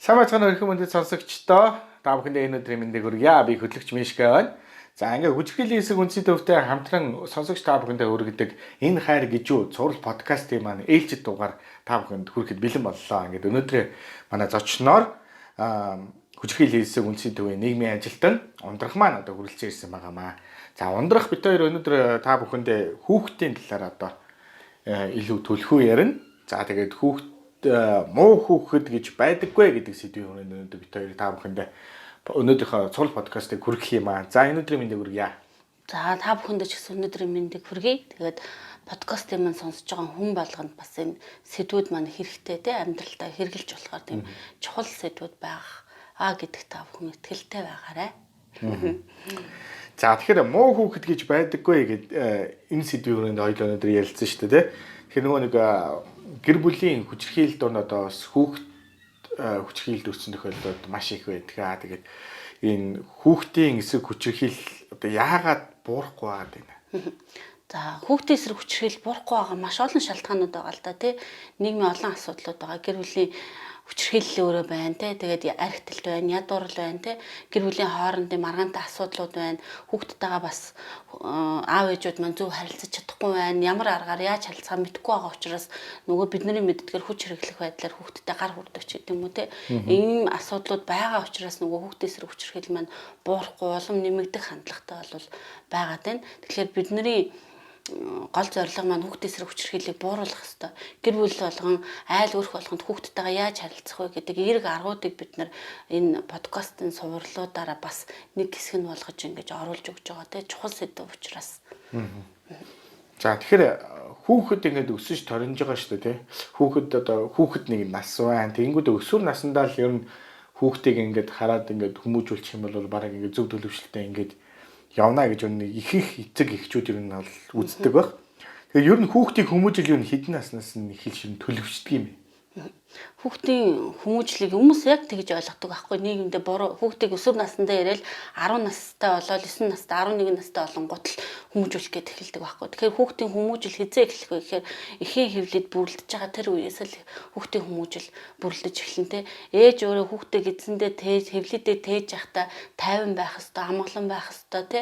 Сайн бацхан өрхөн мөндөд сонсогчдоо та бүхэндээ энэ өдрийн мэндийг хүргье. Би хөтлөгч Мишка байна. За ингээ хүчрхийллийн хэсэг үндэсний төвтэй хамтран сонсогч та бүхэндээ хүргэдэг энэ хайр гэж юу цуврал подкастын маань ээлжид дугаар та бүхэнд хүрэхэд бэлэн боллоо. Ингээд өнөөдөр манай зочноор хүчрхийллийн хэсэг үндэсний төвийн нийгмийн ажилтан ундрах маань одоо хүрэлцэн ирсэн байгаамаа. За ундрах бид хоёр өнөөдөр та бүхэндээ хүүхдийн талаар одоо илүү төлхөө ярина. За тэгээд муу хүүхэд гэж байдаггүй гэдэг сэдвийн өнөөдөр бид хоёр та бүхэндээ өнөөдрийнхөө цуврал подкастыг хүргэх юм аа. За энэ өдрийн мэндийг хүргье. За та бүхэндээ ч гэсэн өнөөдрийн мэндийг хүргэе. Тэгээд подкастыг маань сонсож байгаа хүн болгонд бас энэ сэдвүүд маань хэрэгтэй те амьдралдаа хэрэгжилж болохоор тийм чухал сэдвүүд байгаа гэдэгт та бүхэн итгэлтэй байгаарай. За тэгэхээр муу хүүхэд гэж байдаггүй гэдэг энэ сэдвийн өнөөдөр ярилцсан шүү дээ. Тэгэхээр нөгөө нэг гэр бүлийн хүчирхийлэл донд одоо хүүхэд хүчирхийлэлд өрсөн тохиолдолд маш их байдаг. Тэгээд энэ хүүхдийн эсрэг хүчирхийлэл одоо яагаад буурахгүй байгаад байна? За хүүхдийн эсрэг хүчирхийлэл буурахгүй байгаа маш олон шалтгаанууд байгаа л да тий. Нийгмийн олон асуудлууд байгаа. Гэр бүлийн хүчирхийлэл өөрөө байна тий. Тэгээд архитэлт байна, ядуурл байна тий. Гэр бүлийн хоорондын маргаантай асуудлууд байна. Хүүхдтэйгээ бас аав ээжүүд маань зөв харилцаж чадахгүй байна. Ямар аргаар яаж харилцахаа мэдэхгүй байгаа учраас нөгөө бидний мэддгээр хүч хэрэглэх байдлаар хүүхдтэй гар хүрдэгч гэдэг юм уу тий. Ийм асуудлууд байгаа учраас нөгөө хүүхдийн эсрэг хүчирхийлэл маань буурахгүй улам нэмэгдэх хандлагатай бол байгаад байна. Тэгэхээр бидний гол зорилго маань хүүхдийн эсрэг хүчирхийллийг бууруулах хэрэгтэй. Гэр бүл болгон айл өрх болгонд хүүхдтэйгээ яаж харилцах вэ гэдэг эерэг аргуудыг бид нар энэ подкастын суврлуудаараа бас нэг хэсэг нь болгож ингэж оруулж өгч байгаа тийм чухал сэдв учраас. За тэгэхээр хүүхэд ингэж өсөж торинж байгаа шүү дээ тийм. Хүүхэд нэг нас байна. Тэгэнгүүт өсвөр насндаа л ер нь хүүхдийг ингэж хараад ингэж хүмүүжүүлчих юм бол бараг ингэж зөв төлөвшөлтөй ингэж явна гэж өнөө их эцэг эхчүүд ер нь бол үздэг баг. Тэгээ ер нь хүүхдийг хүмүүжил ер нь хэдэн наснаас нь эхэлж төлөвшдөг юм бэ? Хүүхдийн хүмүүжлийг хүмүүс яг тэгж ойлгодог байхгүй нийгэмдээ буруу хүүхдийг өсвөр насндаа ирээл 10 настай болоод 9 настай 11 настай болонгууд л хүмүүжүүлэх гээд эхэлдэг байхгүй. Тэгэхээр хүүхдийн хүмүүжил хизээ эхлэх вэ гэхээр эхийн хөвлөд бүрлдэж байгаа тэр үеэс л хүүхдийн хүмүүжил бүрлдэж эхэлнэ те. Ээж өөрөө хүүхдээ эзэндээ тээж хөвлөдөө тээж явахдаа тайван байх хэвээр амгалан байх хэвээр те.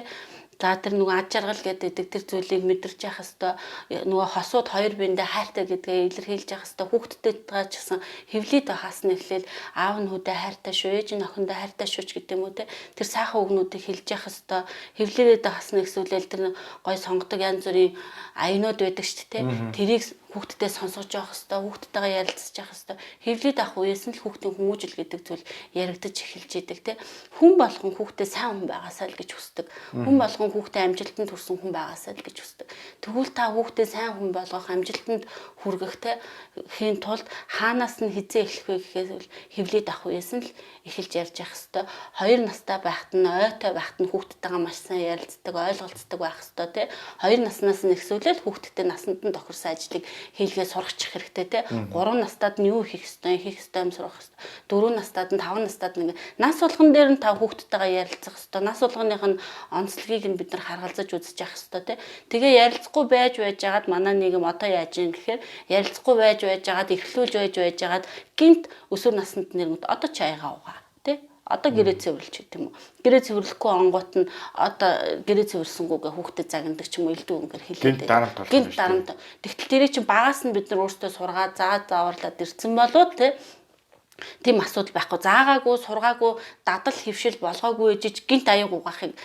За тэр нөгөө ад жаргал гэдэг тэр зүйлийг мэдэрч явах хэвээр нөгөө хосууд хоёр биендээ хайртай гэдгээ илэрхийлж явах хэвээр хүүхдтэйгээ ч гэсэн хөвлөд байхаас нь эхлээл аав нь хүүдээ хайртай шүү, ээж нь охиндоо хайртай шүү ч гэдэг юм уу те. Тэр сайхан үгнүүдийг хэлж явах хэвээр хөвлөрөөд байхаас нь эсвэл тэр гой сонгодог янз бүрийн аянууд байдаг шүү дээ те. Тэрийг хүүхдтэй сонсгож явах хэвээр хүүхдтэйгээ ярилцаж явах хэвээр хөвлөд авах үеэс нь л хүүхдийн хүмүүжил гэдэг зүйл яригдаж эхэлж идэг те. Хүн болгон хүүхдээ сайн хүн байгаасаа л гэж хүсдэг. Хүн болгон хүүхдээ амжилтанд хүрсэн хүн байгаасаа л гэж хүсдэг. Тэгвэл та хүүхдээ сайн хүн болгох амжилтанд хүргэхтэй хийн тулд хаанаас нь хизээ эхлэх вэ гэхээс хөвлөд авах үеэс нь л эхэлж ярьж явах хэвээр. 2 настай байхад нь ойтой байхад нь хүүхдтэйгээ маш сайн ярилцдаг, ойлголцдог байх хэвээр те. 2 наснаас нь эхсүүлэл хүүхдтэй насанд нь тохирсон ажлыг хийлгээ сургачих хэрэгтэй те. 3 настад нь юу хийх ёстой юм сурах ёстой. 4 настад нь 5 настад нь нас болгон дээр нь та хүүхдтэйгээ ярилцах ёстой. Нас болгоных нь онцлогийг нь бид нар харгалзаж үзэж явах ёстой те. Тэгээ ярилцахгүй байж байгаад манай нийгэм одоо яаж юм гэхээр ярилцахгүй байж байгаад эрхлүүлж байж байгаад гинт өсвөр наснд нэрмэд одоо ч аяга угаа те. Одоо гэрээ цэвэрлж гэдэг юм уу. Гэрээ цэвэрлэхгүй онгоот нь одоо гэрээ цэвэрлсэнгүйгээ хүүхдэд загнадаг ч юм уу элдв өнгөр хэлээд байдаг. Гинт дарамт. Тэгтэл тэрийг чинь багаас нь бид нар өөрсдөө сургаад зааварлаад ирсэн болоо тийм асуудал байхгүй. Заагаагүй, сургаагүй, дадал хөвшил болгоогүй ээжиж гинт аяг угаахыг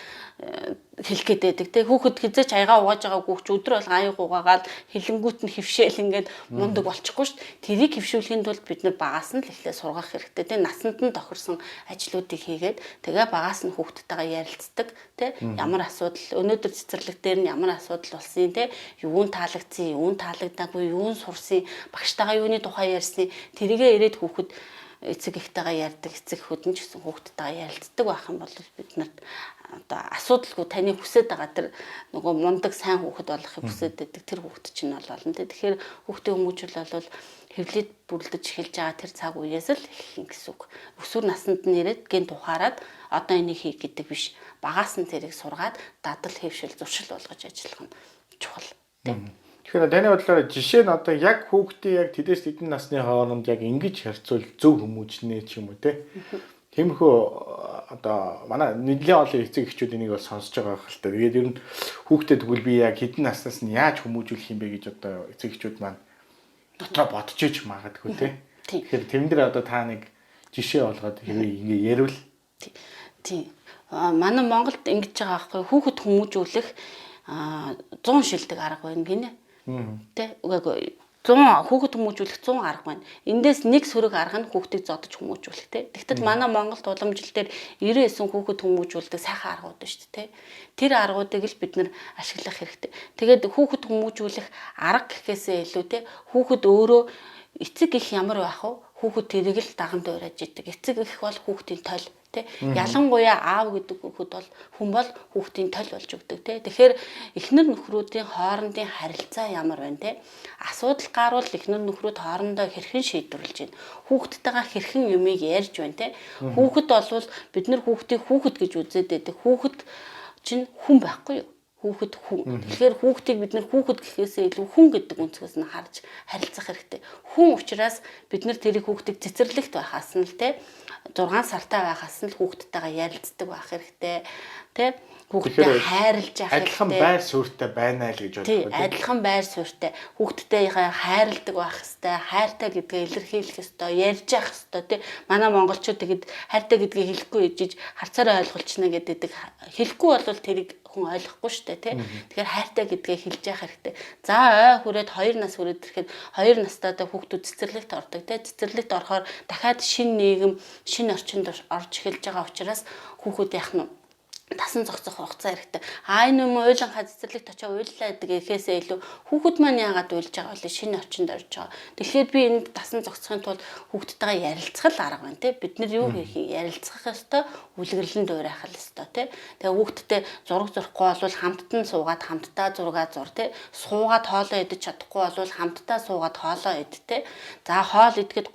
хэлэх гээд байдаг те. Хүүхэд хизээч аягаа угааж байгаагүй ч өдөр бол аяг угаагаад хилэнгүүт нь хөвшөөл ингээд мундаг болчихгүй шүү дээ. Тэрийг хөвшүүлэхийн тулд бид нар багаас нь л эхлээ сургах хэрэгтэй те. Насанд нь тохирсон ажлуудыг хийгээд тэгээ багаас нь хүүхдтэйгээ ярилцдаг те. Ямар асуудал өнөөдөр цэцэрлэг дээр нь ямар асуудал болсон те. Юун таалагдсан, юун таалагдаагүй, юун сурсан, багштайгаа юуны тухай ярьсан. Тэрийгээ ирээд хүүхэд эцэг эхтэйгээ ярьдаг, эцэг эхүүд нь ч гэсэн хүүхдтэйгээ ярилцдаг байх юм бол бид нарт одоо асуудалгүй таны хүсэж байгаа тэр нөгөө мундаг сайн хүүхэд болохыг хүсэж байдаг тэр хүүхэд чинь бол болно те. Тэгэхээр хүүхдийн хүмүүжил бол хөвлөд бүрлдэж эхэлж байгаа тэр цаг үеэс л эхэлнэ гэсэн үг. Өсвөр наснд нь ирээд гинт ухаарад одоо энийг хий гэдэг биш. Багаас нь тэрийг сургаад дадал хэвшил зуршил болгож ажиллах нь чухал те. Тэгэхээр таны бодлоор жишээ нь одоо яг хүүхдийн яг тэдээс тэдэн насны хооронд яг ингэж харьцуул зөв хүмүүжнэ ч юм уу те. Тиймэрхүү одоо манай нэлийн олон эцэг эхчүүд энийг бол сонсож байгаа байх л та. Тэгээд ер нь хүүхдэд тэгвэл би яг хэдэн наснаас нь яаж хүмүүжүүлэх юм бэ гэж одоо эцэг эхчүүд маань дотроо бодож иж магадгүй те. Тэгэхээр тэрэн дээр одоо та нэг жишээ олгоод хэвээ ингэ ярил. Тийм. Манай Монголд ингэж байгаа байхгүй хүүхэд хүмүүжүүлэх 100 шилдэг арга байна гинэ. Тэ үгүй 100 хүүхэд хүмүүжүүлэх 100 арга байна. Эндээс нэг сөрөг арга нь хүүхдийг зодож хүмүүжүүлэх тэ. Тэгтэл манай Монголд уламжил дээр 99 хүүхэд хүмүүжүүлдэг сайхан аргууд байна шүү дээ тэ. Тэр аргуудыг л бид нэр ашиглах хэрэгтэй. Тэгээд хүүхэд хүмүүжүүлэх арга гэхээсээ илүү тэ хүүхэд өөрөө эцэг их ямар байх вэ? Хүүхэд тэрийг л даган дуурайж идэг. Эцэг их бол хүүхдийн тойл тэ. Ялангуяа аав гэдэг хүүхэд бол хүн бол хүүхдийн тойл болж өгдөг тэ. Тэгэхээр эхнэр нөхрүүдийн хоорондын харилцаа ямар байна тэ. Асуудал гарвал эхнэр нөхрүүд хоорондоо хэрхэн шийдвэрлэж байна. Хүүхдтэйгээ хэрхэн юмыг ярьж байна тэ. Хүүхэд болвол бид нар хүүхдийг хүүхэд гэж үзээд байдаг. Хүүхэд чинь хүн байхгүй юу? Хүүхэд хүн. Тэгэхээр хүүхдийг бид нэр хүүхэд гэхээсээ илүү хүн гэдэг өнцгөөс нь харж харилцах хэрэгтэй. Хүн учраас бид нар тэрийг хүүхдийг цэцэрлэгт байхаас нь л те 6 сартай байхаас нь л хүүхдтэйгээ ярилцдаг байх хэрэгтэй. Тэ хүүхдтэй хайрлаж явах хэрэгтэй. Адилхан байр суурьтай байна л гэж боддог. Тийм, адилхан байр суурьтай. Хүүхдтэйгээ хайрладаг байх хэрэгтэй. Хайртай гэдгээ илэрхийлэх хэрэгтэй. Ярьж явах хэрэгтэй, тийм. Манай монголчууд тэгэд хайртай гэдгээ хэлэхгүй ижиж харцаараа ойлголцно гэдэг. Хэлэхгүй бол тэрийг хүн ойлгохгүй шүү дээ, тийм. Тэгэхээр хайртай гэдгээ хэлж явах хэрэгтэй. За ой хүрээд 2 нас хүрээд ирэхэд 2 настайдаа хүүхдүүд цэцэрлэгт ордог, тийм. Цэцэрлэгт орохоор дахиад шинэ нийгэм, шинэ орчинд орж эхэлж байгаа учраас хүүхэд яах нь тасан зогсох хугацаа хэрэгтэй. Энэ юм уйланхаа цэцэрлэгт очиж уйллаа гэдэг эхээсээ илүү хүүхэд маань яагаад уйлж байгаа вэ? Шинэ орчинд орж байгаа. Тэгэхээр би энэ тасан зогсохын тулд хүүхдтэйгээ ярилцах л арга байна тий. Бид нар юу хийх юм? Ярилцах ёстой, үлгэрлэн дуурайх л ёстой тий. Тэгээ хүүхдтэй зураг зурхгүй бол хамттан суугаад хамтдаа зураг зур тий. Суугаад хоолоо идэж чадахгүй бол хамтдаа суугаад хоолоо ид тий. За хоол идэхэд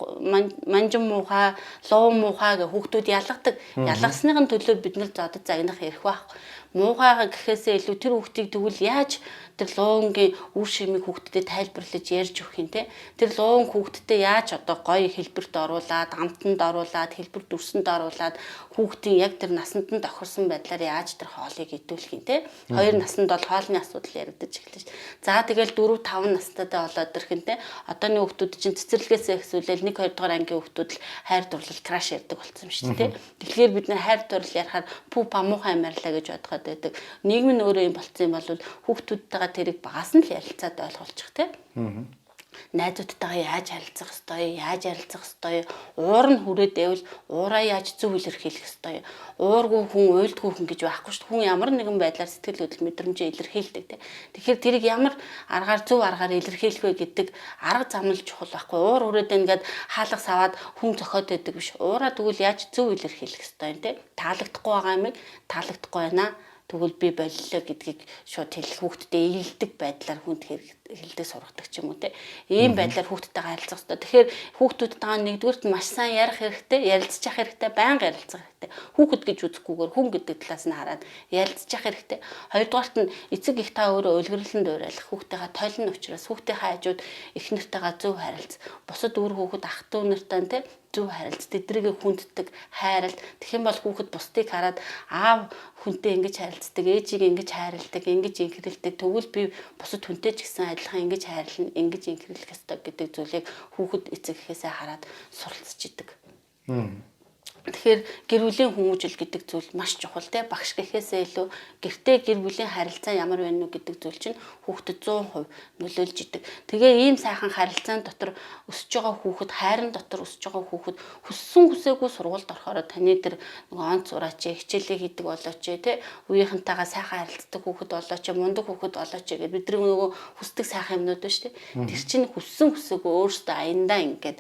манжин муухай, луу муухай гэх хүүхдүүд ялгадаг. Ялгасныхын төлөө бид нар зодод загнах ярих байх. Муухайгаа гэхээсээ илүү тэр хүүхдийг тэгвэл яаж тэр луунгийн үр шимийг хүүхдэд тайлбарлаж ярьж өгөх юм те. Тэр луун хүүхдэд яаж одоо гоё хэлбэрт оруулаад, амтанд оруулаад, хэлбэр дүрсэнд оруулаад хүүхдийн яг тэр насанд нь тохирсон байдлаар яаж тэр хоолыг идэвхэх юм те. 2 наснд бол хоолны асуудал яригдаж эхэлж. За тэгэл 4 5 настайдаа болоод ирэх юм те. Одооны хүүхдүүд чинь цэцэрлэгээс эхсүүлэл 1 2 дугаар ангийн хүүхдүүд л хайр дурлал краш ярьдаг болсон юм шүү дээ те. Тэгэхээр бид нэр хайр дурлал ярихаар пүү памуухан амьарлаа гэж бодоход байдаг. Нийгэм нь өөрөө юм болцсон юм бол хүүхдүүдтэйгээ тэрийг багаас нь л ярилцаад ойлгуулчих те. Найзуудтайгаа яаж харилцах ёстой, яаж ярилцах ёстой, уур нь хүрээд байвал уураа яаж зөв илэрхийлэх ёстой. Уургүй хүн, уйлдгүй хүн гэж байхгүй шүү дээ. Хүн ямар нэгэн байдлаар сэтгэл хөдлөл мэдрэмжээ илэрхийлдэг те. Тэгэхээр тэрийг ямар аргаар зөв аргаар илэрхийлэх вэ гэдэг арга зам л чухал байхгүй. Уур хүрээд ингээд хаалга саваад хүн зохиод байдаг биш. Уураа тэгвэл яаж зөв илэрхийлэх ёстой те. Таалагдахгүй байгаа юмыг таалагдахгүй байна. Тэгвэл би боллоо гэдгийг шууд хэлэх хүүхдтэй ээлдэг байдлаар хүнд хэлдэг сургадаг ч юм уу те. Ийм байдлаар хүүхдтэйгээ харилцах хэрэгтэй. Тэгэхээр хүүхдүүдтэйгээ нэгдүгürt нь маш сайн ярих хэрэгтэй, ярилцах хэрэгтэй, байнга ярилцах хэрэгтэй. Хүүхэд гэж үзэхгүйгээр хүн гэдэг талаас нь хараад ярилцах хэрэгтэй. Хоёрдугаарт нь эцэг их та өөрөө үлгэрлэн дуурайлах, хүүхдтэйгээ тойлно учраас хүүхдийнхээ хажууд их нартайгаа зөв харилц. Бусад үр хүүхэд ах トゥ нартай те зөв харилц, тэдрийг хүнддэг, хайралт. Тэгэх юм бол хүүхэд бусдыг хараад аав хүнтэй ингэж харилцдаг, ээжийг ингэж хайрладаг, ингэж инхрэлдэг. Тэгвэл би бусад хүнтэй ч гэсэн адилхан ингэж хайрлана, ингэж инхрэлэх ёстой гэдэг зүйлийг хүүхэд эцэг эхээсээ хараад суралцж идэг. Тэгэхээр гэр бүлийн хүмүүжил гэдэг зүйл маш чухал те. Багш гэхээсээ илүү гэртээ гэр бүлийн харилцаа ямар байна уу гэдэг зүйл чинь хүүхдэд 100% нөлөөлж идэг. Тэгээ ийм сайхан харилцаан дотор өсөж байгаа хүүхэд, хайрын дотор өсөж байгаа хүүхэд хүссэн хүсээгүй сургуульд орохоор таны тэр нэг онц ураач, хичээлээ хийдэг болооч те. Үеийнхэнтэйгээ сайхан харилцдаг хүүхэд болооч, мундаг хүүхэд болооч гэдэг бидний нөгөө хүсдэг сайхан юмнууд байна шүү дээ. Тэр чинь хүссэн хүсээгүй өөртөө аяндаа ингээд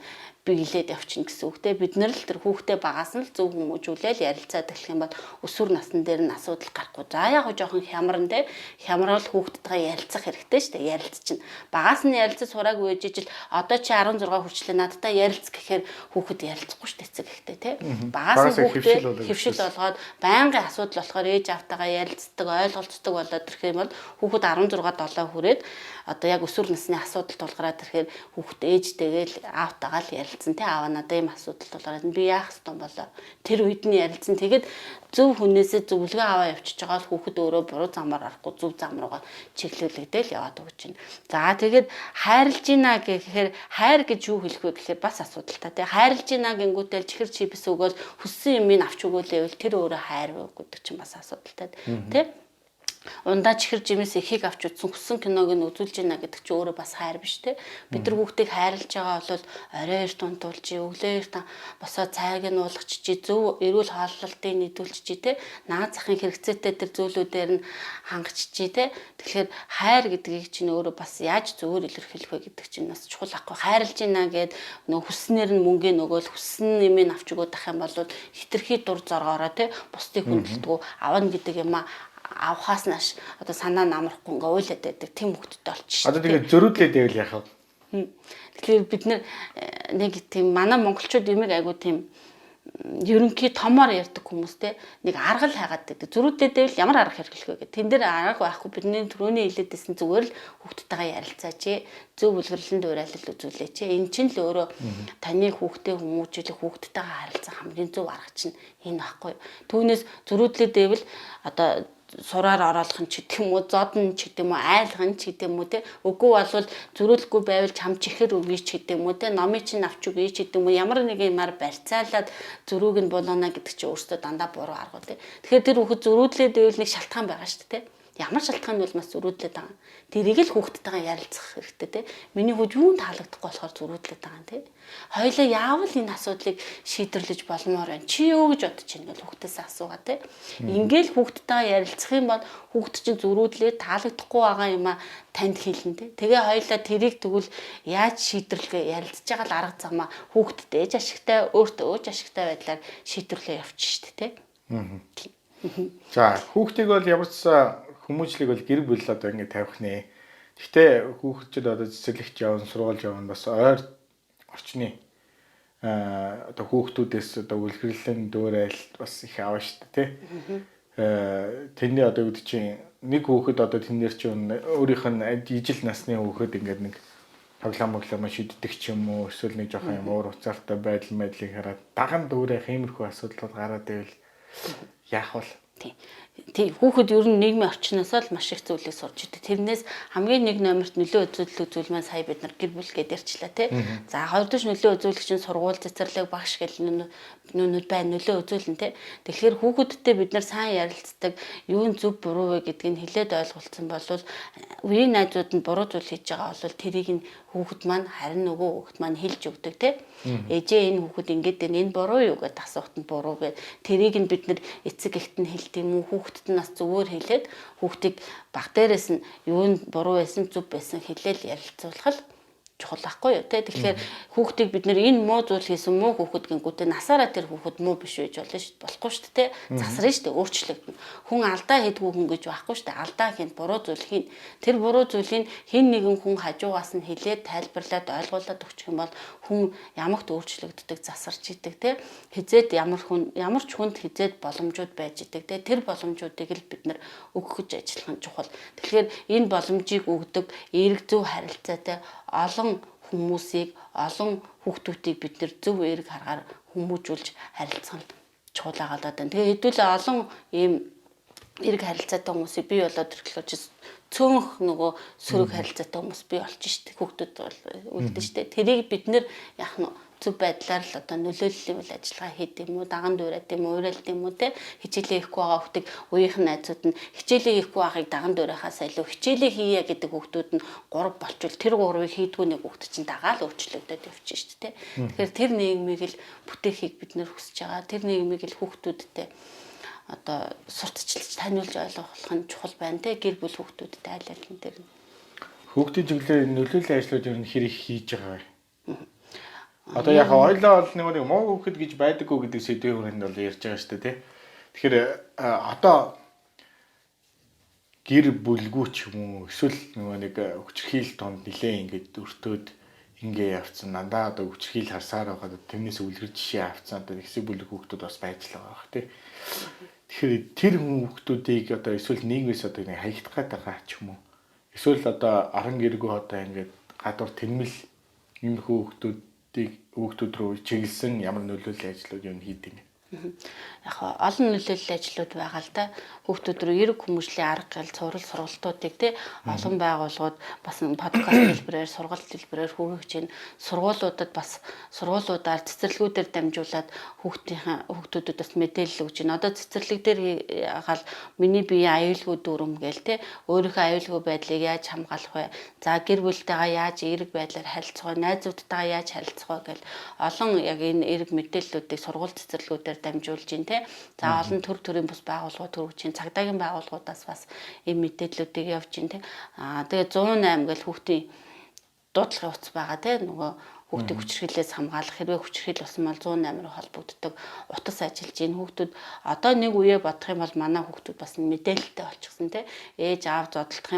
биелээд явчихна гэсэн үг те. Бид нар л тэр хүүхдээ багаас нь л зөв хүмүүжүүлээл ярилцаад эхлэх юм бол өсвөр насны дээр нь асуудал гарахгүй. За яг жоохон хямран те. Хямрал хүүхдтэйгээ ярилцах хэрэгтэй шүү дээ. Ярилцчихна. Багаас нь ярилцаж сураагүй ээжиж л одоо чи 16 хүрчлээ надтай ярилц гэхээр хүүхэд ярилцахгүй шүү дээ эцэг ихтэй те. Багаас нь хүүхдээ хөвшил болгоод байнгын асуудал болохоор ээж автайгаа ярилцдаг, ойлголцдог болоод ирэх юм бол хүүхэд 16 7 хүрээд одоо яг өсвөр насны асуудал тулгараад ирэхээр хүүхэд ээжтэйгээ л аавтайгаа л ярилцсан те. Аав надад ийм асуудал тулгараад би яах ёстой болоо. Тэр үед нь ярилцсан. Тэгээд зөв хүнээсээ зөвлөгөө аваа явчихж байгаа л хүүхэд өөрөө буруу замаар арахгүй зөв зам руугаа чиглүүлэгдээл яваад өгч байна. За тэгээд хайрлж гинэ гэхээр хайр гэж юу хэлэх вэ гэхээр бас асуудалтай те. Хайрлж гинэ гингүүтэл чихэр чипс өгөөл хүссэн юмыг авч өгөөлээ тэр өөрөө хайр гэдэг чинь бас асуудалтай те. Ундаа чихэр жимээс ихийг авч утсан хүссэн киног нь үзүүлж гинэ гэдэг чинь өөрөө бас хайр биш те. Бид нар хүүхдийг хайрлаж байгаа бол орой эрт унтуулж, өглөө эрт босоо цайг нь уулгач чи зөв эрүүл хооллолтыг нийлүүлж чи те. Наад захын хэрэгцээтэй тэр зүйлүүдээр нь хангаж чи те. Тэгэхээр хайр гэдгийг чинь өөрөө бас яаж зөвөр илэрхийлэх вэ гэдэг чинь бас чухал ахгүй. Хайрлаж гинэ гэд нөө хүснээр нь мөнгө нөгөөл хүссэн нэмийг авч өгөөд ах юм бол хитрхи дур зоргоороо те. Бусдыг хүндэлдэггүй авна гэдэг юм авахаас нааш одоо санаа намрахгүй ингээ уйлаад байдаг тийм хөлтөд болчих. Одоо тэгээ зөрүүдлээд байвал яах вэ? Тэгэхээр бид нэг тийм манай монголчууд юмэг айгу тийм ерөнхий томоор ярьдаг хүмүүстэй нэг арга л хайгаад байдаг. Зөрүүдлээд байвал ямар арга хэрэглэх вэ гэх. Тэн дээр арга байхгүй бидний түрүүний хэлээдсэн зүгээр л хүүхдтэйгээ ярилцаач. Зөв үлгэрлэн дуурайлал үзүүлээч. Энэ чинь л өөрөө таны хүүхдээ хүмүүжүүлэх хүүхдтэйгээ харилцах хамгийн зөв арга чинь энэ байхгүй. Түүнээс зөрүүдлээд байвал одоо сураар оруулах нь ч гэдэг юм уу, зодон ч гэдэг юм уу, айлах нь ч гэдэг юм уу те. Үгүй болвол зөрүүлэхгүй байвал чам чихэр өгье ч гэдэг юм уу те. Номыг чинь авч өгье ч гэдэг юм уу. Ямар нэг юмар барьцаалаад зөрүүг нь болгоно гэдэг чинь өөртөө дандаа буруу арга те. Тэгэхээр тэр хүүхэд зөрүүдлээд байвал нэг шалтгаан байгаа шүү дээ те. Ямар шалтгаан бол бас зөрүүдлээд байгаа. Тэрийг л хүүхдтэйгээ ярилцах хэрэгтэй те. Миний хүүд юунд таалагдахгүй болохоор зөрүүдлээд байгаа юм те. Хоёлаа яавал энэ асуудлыг шийдэрлэж болмоор байна. Чи юу гэж бодож байна гэж хүүхдээсээ асуугаа те. Ингээл хүүхдтэйгээ ярилцах юм бол хүүхд чинь зөрүүдлээд таалагдахгүй байгаа юм а танд хэлнэ те. Тэгээ хоёлаа тэрийг тэгвэл яаж шийдэрлэгээ ярилцж байгаа л арга замаа хүүхдэд ээж ашигтай, өөртөө өөж ашигтай байдлаар шийдэрлээ явчих штэ те. За хүүхдийг бол ямар ч хүмүүжлийг бол гэр бүл одоо ингэ тавих нэ. Гэхдээ хүүхдчүүд одоо цэцэрлэгч явна, сургууль явна бас ойр орчны одоо хүүхдүүдээс одоо үлгэрлэн дуурайл бас их аваа шүү дээ тий. Тэний одоо үүд чинь нэг хүүхэд одоо тэнээр чинь өөрийнх нь ижил насны хүүхэд ингээд нэг тоглоом шийддэг ч юм уу эсвэл нэг жоохон юм уур уцаартай байдлыг хараад даган дүүрэх иймэрхүү асуудал гараад байвал яах вэ? Тийм хүүхэд ер нь нийгмийн орчноосоо л маш их зүйлийг сурч идэг. Тэрнээс хамгийн нэг номерт нөлөө үзүүлэх зүйл маань сая бид нар гэр бүл гэдээ ярьчлаа тий. За хоёрдугаар нөлөө үзүүлэгч нь сургууль цэцэрлэг багш гэл нүнүүд байна нөлөө үзүүлнэ тий. Тэгэхээр хүүхэдтэй бид нар сайн ярилцдаг, юу нь зөв буруу вэ гэдгийг хэлээд ойлголцсон болвол үеийн найзууд нь буруу зүйл хийж байгаа бол тэрийг нь хүүхэд маань харин нөгөө хүүхэд маань хэлж өгдөг тий. Ээжээ энэ хүүхэд ингэж энэ буруу юу гэдээ асуухт нь буруу гэд тэрийг нь бид нар эцэг эхт нь хэлдэг юм уу хүүхдэд нас зүгээр хэлээд хүүхдийг баг дээрээс нь юу нь буруу байсан зөв байсан хэлээл ярилцуулах л чухал байхгүй юу те. Тэгэхээр хүүхдийг бид нэр энэ муу зүйл хийсэн муу хүүхэд гингүүтээ насаараа тэр хүүхэд муу биш байж болно шүү дээ. Болохгүй шүү дээ те. Засрын шүү дээ өөрчлөгдөн. Хүн алдаа хийдгүү хүн гэж байхгүй шүү дээ. Алдаа хийн буруу зүйл хийн. Тэр буруу зүйлийг хэн нэгэн хүн хажуугаас нь хэлээд тайлбарлаад ойлгуулад өгчих юм бол хүн ямагт өөрчлөгддөг засарч идэг те. Хизээд ямар ч хүнд хизээд боломжууд байж идэг те. Тэр боломжуудыг л бид нар өгөх гэж ажиллах нь чухал. Тэгэхээр энэ боломжийг өгдөг эерэг зөв харилцаатай олон хүмүүсийг олон хүүхдүүдийг бид нэр зөв эерэг харгаар хүмүүжүүлж харилцах нь чухал агаад байна. Тэгээ хэдүүлээ олон ийм эерэг харилцаатай хүмүүсийг бий болоод ирэхлээр цөөнх нөгөө сөрөг харилцаатай хүмүүс бий болж штэ хүүхдүүд үлдэн штэ. Тэрийг бид нэр яах нь зөв байдлаар л одоо нөлөөллийн үйл ажиллагаа хийх юм уу, даган дуурайд юм уу, уурайлд юм уу те хичээлээ хийхгүй байгаа хүүхдийг үеийнхэн найзууд нь хичээлээ хийхгүй байгааг даган дуурайхаас илүү хичээлээ хийя гэдэг хүүхдүүд нь 3 болчвол тэр 3-ыг хийдгүү нэг хүүхд чинь дагаал өөрчлөгдөд явчих шүү дээ. Тэгэхээр тэр нийгмийг л бүтээхийг бид нэр хүсэж байгаа. Тэр нийгмийг л хүүхдүүдтэй одоо сурталчилж таниулж ойлгох нь чухал байна те гэр бүл хүүхдүүдтэй айл алын дээр. Хүүхдийн чиглэлээр нөлөөллийн ажлууд ер нь хэрэг хийж байгаа вэ? Одоо яг ойлоо бол нэг муу хүүхэд гэж байдаггүй гэдэг сэдвийн хүрээнд бол ярьж байгаа шүү дээ тий. Тэгэхээр одоо гэр бүлгүй ч юм уу эсвэл нэг хүчирхийл тонд нилээ ингээд өртөөд ингээ явцсан дандаа одоо хүчирхийл харсаар байгаад тэрнээс үлгэр жишээ авцсан одоо хэсэг бүлэг хүүхдүүд бас байж л байгаа бах тий. Тэгэхээр тэр хүүхдүүдийг одоо эсвэл нийгмээс одоо нэг хаягдах гээд байгаа ч юм уу. Эсвэл одоо аран гэргүй одоо ингээд гадуур тэнмэл энэ хүүхдүүд рүү чиглэсэн ямар нөлөөллийн ажлууд юу хийдэг юм. Яг олон нөлөөллийн ажлууд байгаа л да. Хүүхдүүд рүү эрг хүмүүжлийн арга гэл цуврал сургалтуудыг тий олон байгууллагууд бас подкаст хэлбэрээр сургалт хэлбэрээр хүргэж байна. Сургуулиудад бас сургуулиудаар цэцэрлэгүүдээр дамжуулаад хүүхдүүдэд бас мэдээлэл өгж байна. Одоо цэцэрлэг дээр ягаал миний биеийн аюулгүй дүрм гээл тий өөрийнхөө аюулгүй байдлыг яаж хамгаалах вэ? За гэр бүлтэйгээ яаж эрг байдлаар харилцах вэ? Найзуудтайгаа яаж харилцах вэ гэл олон яг энэ эрг мэдээллүүдийг сургууль цэцэрлэгүүдээр дамжуулж байна те. За олон төр төрийн бус байгууллагууд төрүүлж байна. Цагдаагийн байгууллагуудаас бас ийм мэдээллүүдийг явж байна те. Тэгээ 108 гэл хүүхдийн дуудлагын утас байгаа те. Нөгөө хүүхдийн хүчирхийлээс хамгаалах хэрвээ хүчирхийл болсон бол 108 руу холбогддог утас ажиллаж байна. Хүүхдүүд одоо нэг үеэ бодох юм бол манай хүүхдүүд бас мэдээлэлтэй болчихсон те. Ээж аав зодтолдох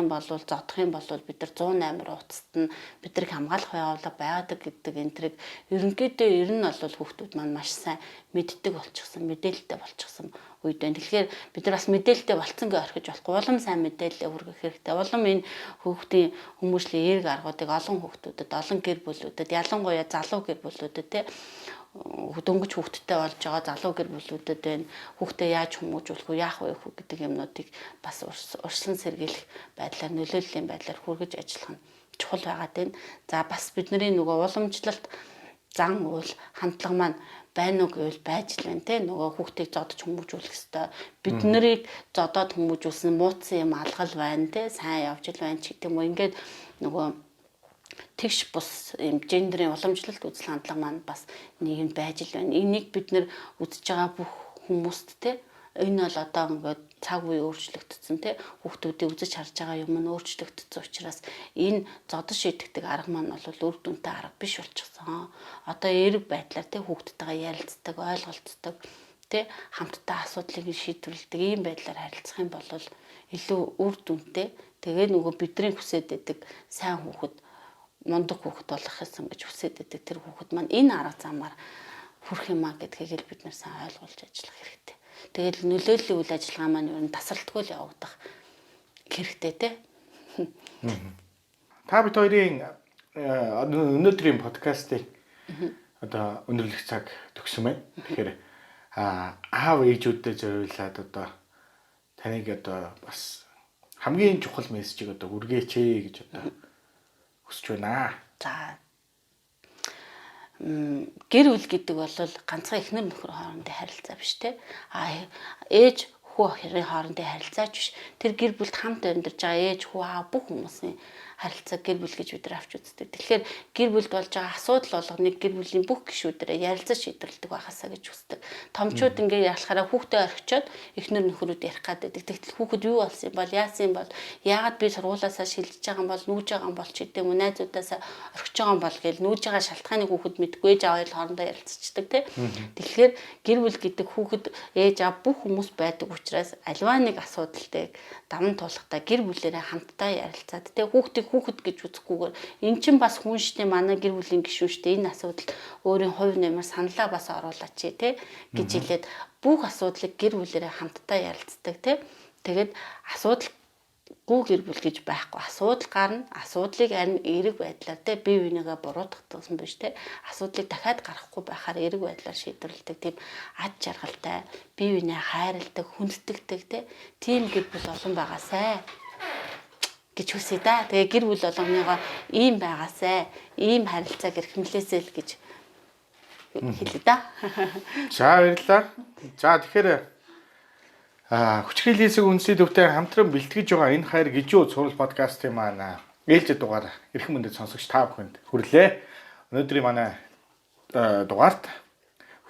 юм бол бид нар 108 руу утасд нь бидрийг хамгаалах байгууллага байгадаг гэдэг энтрийг ерөнхийдөө ер нь бол хүүхдүүд маань маш сайн мэддэг болчихсон, мэдээлэлтэй болчихсон үед байна. Тэгэхээр бид нар бас мэдээлэлтэй болцсон гэж орхиж болохгүй. Улам сайн мэдээлэл хүргэх хэрэгтэй. Улам энэ хүүхдийн хүмүүжлийн эерэг аргуудыг олон хүүхдүүдэд, олон гэр бүлүүдэд, ялангуяа залуу гэр бүлүүдэд те дөнгөж хүүхдтэй болж байгаа залуу гэр бүлүүдэд байна. Хүүхдээ яаж хүмүүжүүлэх вэ, яах вэ гэдэг юмнуудыг бас урьдчилан сэргийлэх байдлаар, нөлөөллийн байдлаар хүргэж ажиллах нь чухал байгаад байна. За бас бидний нөгөө уламжлалт зан үйл хандлага маань байна уу гэвэл байж л байна те нөгөө хүүхдийг зодож хүмүүжүүлэх ёстой. Бид нарыг зодоод хүмүүжүүлсэн мууцсан юм алгал байна те сайн явж л байна ч гэдэг юм уу. Ингээд нөгөө тэгш бус юм гендерийн уламжлалт үзэл хандлага маань бас нийгэмд байж л байна. Энийг бид нэр үзэж байгаа бүх хүмүүст те энэ бол одоо ингээд цаг үе өөрчлөгдсөн те хүүхдүүдийг үзэж харж байгаа юм нь өөрчлөгдсөн учраас энэ зодож шийдэгдэг арга маань бол үр дүнтэй арга биш болчихсон. Одоо эерэг байдлаар те хүүхдтэйгээ ярилцдаг, ойлголцдог те хамтдаа асуудлыг шийдвэрлэдэг ийм байдлаар харилцах юм бол илүү үр дүнтэй. Тэгээ нөгөө бидний хүсэж байдаг сайн хүүхэд, мундаг хүүхэд болох гэсэн гэж хүсэж байдаг тэр хүүхэд маань энэ арга замаар хүрэх юмаа гэдгийг бид нар сайн ойлгуулж ажиллах хэрэгтэй. Тэгэл нөлөөллийн үйл ажиллагаа маань ер нь тасралтгүй л явагдах хэрэгтэй те. Та бид хоёрын өнөөдрийн подкастыг одоо өндөрлөх цаг төгсөн байна. Тэгэхээр аав ээжүүдэд зориулаад одоо таныг одоо бас хамгийн чухал мессежийг одоо хүргээч гэж одоо хүсэж байна. За гэр бүл гэдэг бол ганцхан эхнэр нөхөр хоорондын харилцаа биш те. Ээж хүү хоёрын хоорондын харилцаа ч биш. Тэр гэр бүлд хамт амьдарч байгаа ээж хүү аав бүх хүмүүсийн харилцаа гэр бүл гэж бид нар авч үздэг. Тэгэхээр гэр бүлд болж байгаа асуудал болгоныг гэр бүлийн бүх гишүүдэрээ ярилцаж шийдвэрлэдэг байхасаа гэж үздэг. Томчууд ингээ яалахаараа хүүхдээ орхичоод эхнэр нөхрүүд ярих гаддаг. Тэгтэл хүүхэд юу болсон юм бол яасан юм бол яагаад би сургуулаасаа шилжиж байгаа юм бол нүүж байгаа юм бол ч гэдэм үү найзуудаасаа орхиж байгаа юм бол гэж нүүж байгаа шалтгааныг хүүхэд мэдгүй ээж аав хоорондоо ярилцчихдаг тий. Тэгэхээр гэр бүл гэдэг хүүхэд ээж аав бүх хүмүүс байдаг учраас аливаа нэг асуудалтай даван туулахтаа гэр бүлээрээ хамтдаа ярилцаад тий хүүхдийг хүүхэд гэж үзэхгүйгээр эн чинь бас хүн штэ манай гэр бүлийн гишүүн штэ энэ асуудал өөрийн хувь нэмэр саналаа бас оруулаач тий гэж хэлээд бүх асуудлыг гэр бүлээрээ хамтдаа ярилцдаг тий. Тэгээд асуудалгүй гэр бүл гэж байхгүй. Асуудал гарна. Асуудлыг харин эерэг байдлаар тий бие бинийгээ буруутгах гэсэн биш тий. Асуудлыг дахиад гарахгүй байхаар эерэг байдлаар шийдвэрлэдэг тийм ад жаргалтай, бие бинээ хайрладаг, хүндэтгдэг тий. Тийм гэр бүл олон байгаасай гэж хүсье да. Тэгээ гэр бүл болгоныгоо ийм байгаасай, ийм харилцааг эрхэмлээсэй л гэж хэлээ да. За баярлалаа. За тэгэхээр хүчирхийллийн хэсэг үндэсний төвтэй хамтран бэлтгэж байгаа энэ хайр гижүү цуврал подкастын маань ээлжид дугаар эрхэм мөндөд сонсогч та бүхэнд хүрлээ. Өнөөдрийн манай дугаарт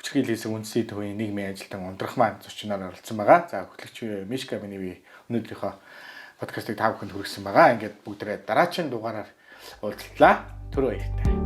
хүчирхийллийн хэсэг үндэсний төвийн нийгмийн ажилтан ундрах маань зочноор оролцсон байгаа. За хөтлөгч Мишка миний өнөөдрийнхөө подкастыг та бүхэнд хүргэсэн байгаа. Ингээд бүгдээ дараагийн дугаараар уулзлаа. Түр баяртай.